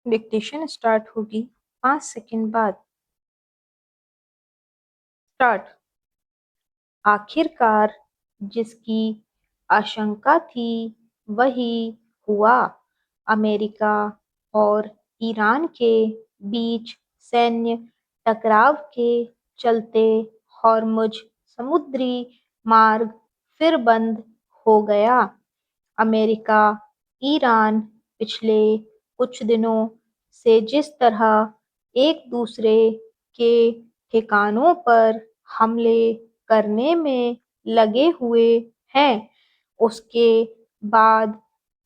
Dictation start होगी 5 second बाद। Start. आखिरकार जिसकी आशंका थी वही हुआ। अमेरिका और ईरान के बीच सैन्य टकराव के चलते हॉर्मुज समुद्री मार्ग फिर बंद हो गया। अमेरिका ईरान पिछले कुछ दिनों से जिस तरह एक दूसरे के ठिकानों पर हमले करने में लगे हुए हैं, उसके बाद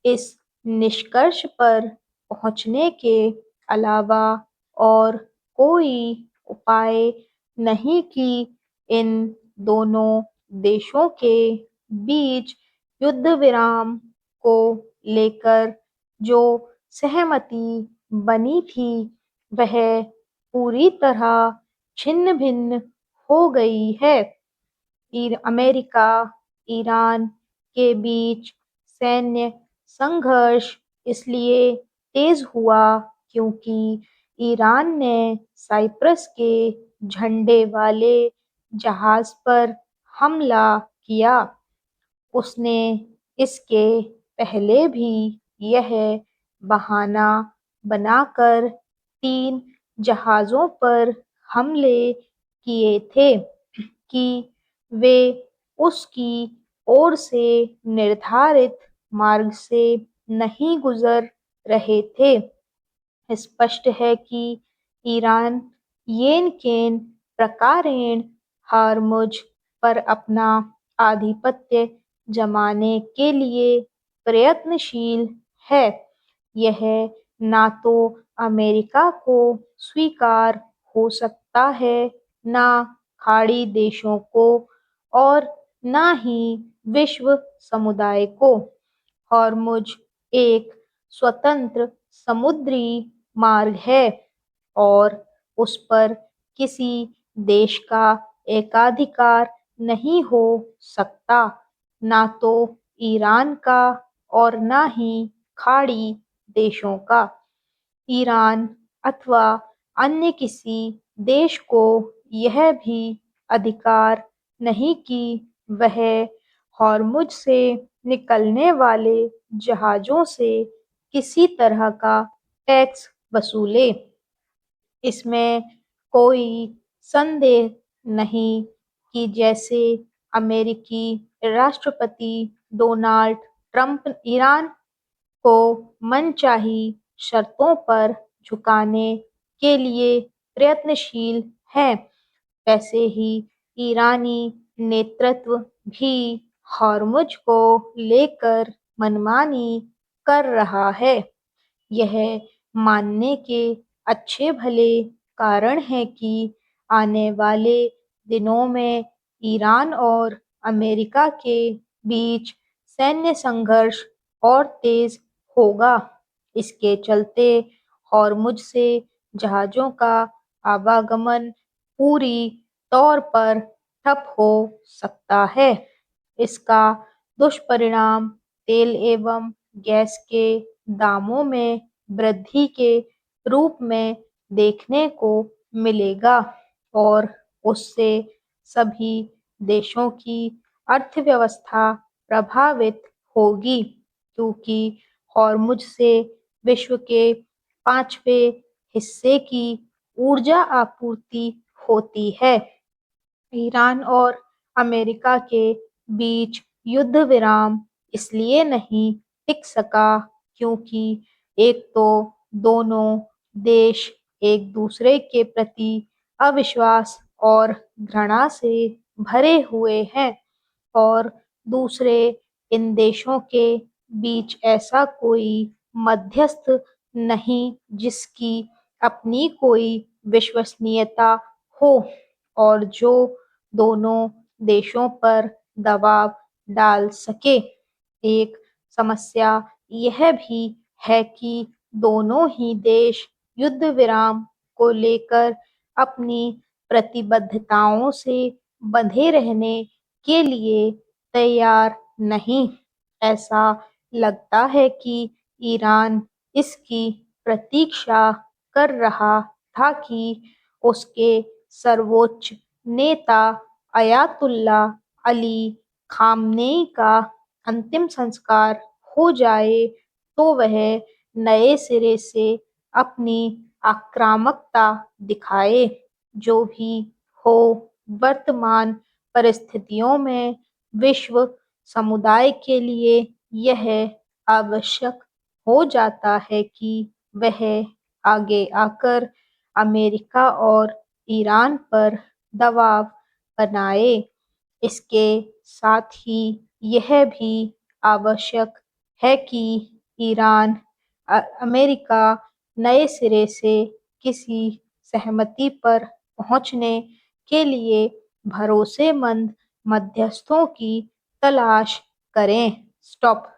इस निष्कर्ष पर पहुंचने के अलावा और कोई उपाय नहीं कि इन दोनों देशों के बीच युद्ध विराम को लेकर जो सहमति बनी थी वह पूरी तरह छिन्न भिन्न हो गई है। अमेरिका ईरान के बीच सैन्य संघर्ष इसलिए तेज हुआ क्योंकि ईरान ने साइप्रस के झंडे वाले जहाज पर हमला किया। उसने इसके पहले भी यह बहाना बनाकर 3 जहाज़ों पर हमले किए थे कि वे उसकी ओर से निर्धारित मार्ग से नहीं गुजर रहे थे। स्पष्ट है कि ईरान येन-केन प्रकारेण हॉर्मुज़ पर अपना आधिपत्य जमाने के लिए प्रयत्नशील है। यह ना तो अमेरिका को स्वीकार हो सकता है, ना खाड़ी देशों को और ना ही विश्व समुदाय को। हॉर्मुज़ एक स्वतंत्र समुद्री मार्ग है और उस पर किसी देश का एकाधिकार नहीं हो सकता, ना तो ईरान का और ना ही खाड़ी देशों का। ईरान अथवा अन्य किसी देश को यह भी अधिकार नहीं कि वह हॉर्मुज़ से निकलने वाले जहाज़ों से किसी तरह का टैक्स वसूले। इसमें कोई संदेह नहीं कि जैसे अमेरिकी राष्ट्रपति डोनाल्ड ट्रंप ईरान को मनचाही शर्तों पर झुकाने के लिए प्रयत्नशील हैं, वैसे ही ईरानी नेतृत्व भी हॉर्मुज़ को लेकर मनमानी कर रहा है। यह मानने के अच्छे भले कारण हैं कि आने वाले दिनों में ईरान और अमेरिका के बीच सैन्य संघर्ष और तेज होगा। इसके चलते हॉर्मुज़ से जहाज़ों का आवागमन पूरी तौर पर ठप हो सकता है। इसका दुष्परिणाम तेल एवं गैस के दामों में वृद्धि के रूप में देखने को मिलेगा और उससे सभी देशों की अर्थव्यवस्था प्रभावित होगी क्योंकि हॉर्मुज़ से विश्व के 5वें हिस्से की ऊर्जा आपूर्ति होती है। ईरान और अमेरिका के बीच युद्ध विराम इसलिए नहीं टिक सका क्योंकि एक तो दोनों देश एक दूसरे के प्रति अविश्वास और घृणा से भरे हुए हैं और दूसरे इन देशों के बीच ऐसा कोई मध्यस्थ नहीं जिसकी अपनी कोई विश्वसनीयता हो और जो दोनों देशों पर दबाव डाल सके। एक समस्या यह भी है कि दोनों ही देश युद्ध विराम को लेकर अपनी प्रतिबद्धताओं से बंधे रहने के लिए तैयार नहीं। ऐसा लगता है कि ईरान इसकी प्रतीक्षा कर रहा था कि उसके सर्वोच्च नेता अयातुल्ला अली खामनेई का अंतिम संस्कार हो जाए, तो वह नए सिरे से अपनी आक्रामकता दिखाए। जो भी हो, वर्तमान परिस्थितियों में विश्व समुदाय के लिए यह आवश्यक हो जाता है कि वह आगे आकर अमेरिका और ईरान पर दबाव बनाए। इसके साथ ही यह भी आवश्यक है कि ईरान अमेरिका नए सिरे से किसी सहमति पर पहुंचने के लिए भरोसेमंद मध्यस्थों की तलाश करें। स्टॉप।